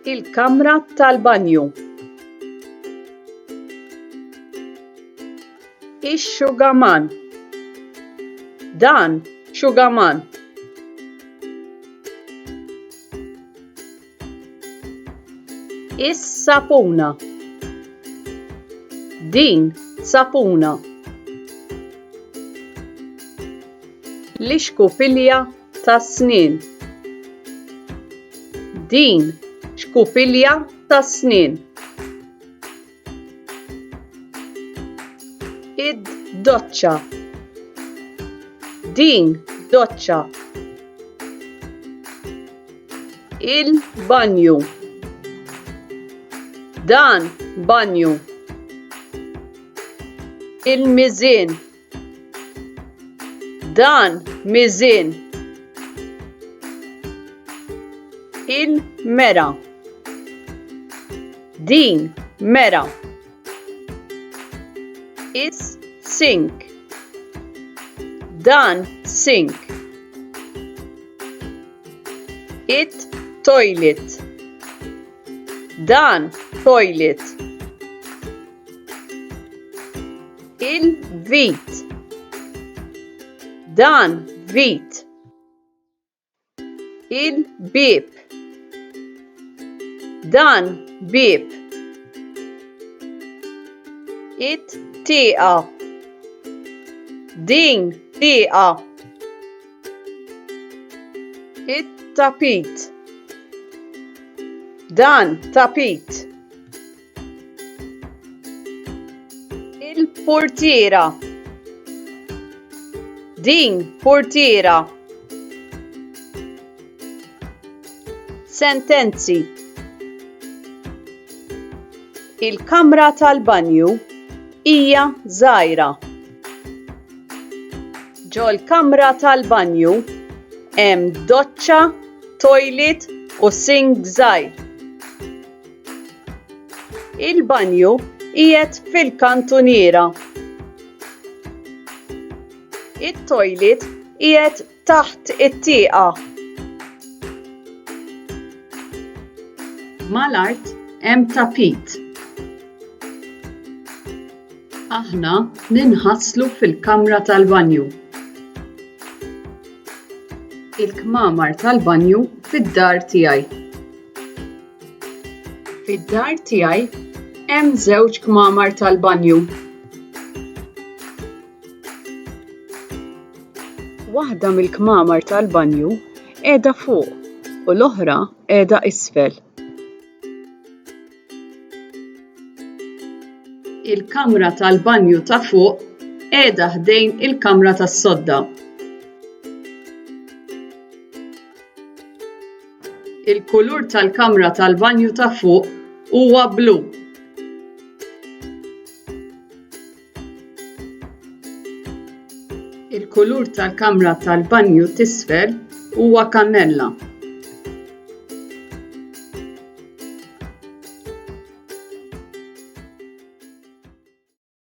Il-kamra tal-banju. Ix-xugaman. Dan xugaman. Is-sapuna. Din sapuna. L-ixkupilja tas-snien. Din xkupilja tas-snien. Id-doċċa. Din doċċa. Il-banju. Dan banju. Il-miżien. Dan miżien. Il-mera. Din mera. Is-sink. Dan sink. It-toilet. Dan toilet. Il-vit. Dan vit. Il-bieb. Dan bieb. It-tieqa. Din tieqa. It-tapit. Dan tapit. Il-purtiera. Din purtiera. Sentenzi. Il-kamra tal-banju hija żgħira. Ġo l-kamra tal-banju hemm doċċa, toilet u sink żgħir. Il-banju qiegħed fil-kantuniera. It-toilet qiegħed taħt it-tieqa. Mal-art hemm tapit. Aħna ninħasslu fil-kamra tal-banju. Il-kmamar tal-banju fid-dar tiegħi. Fid-dar tiegħi hemm żewġ kmamar tal-banju. Waħda mill-kmamar tal-banju qiegħda fuq u l-oħra qiegħda isfel. Il-kamra tal-banju ta' fuq qiegħda ħdejn il-kamra tas-sodda. Il-kulur tal-kamra tal-banju ta' fuq huwa blu. Il-kulur tal-kamra tal-banju t'isfel huwa kannella.